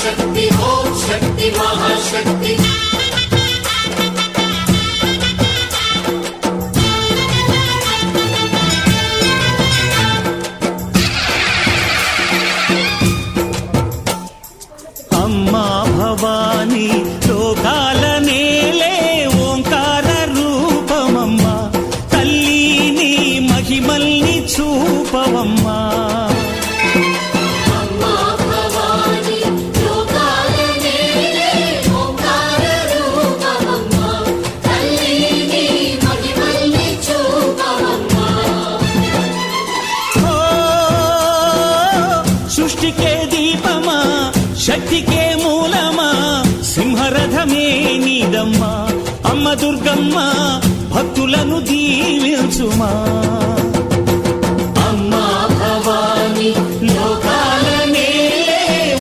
महाशक्ति ओम शक्ति महाशक्ति अम्मा भवानी लोकाल नेले ओंकार रूपमम्मा तल्ली महिमल्नि चूपवम्मा శక్తి కే మూలమా సింహరథమే నీదమ్మా అమ్మ దుర్గమ్మ భక్తులను దీవించుమా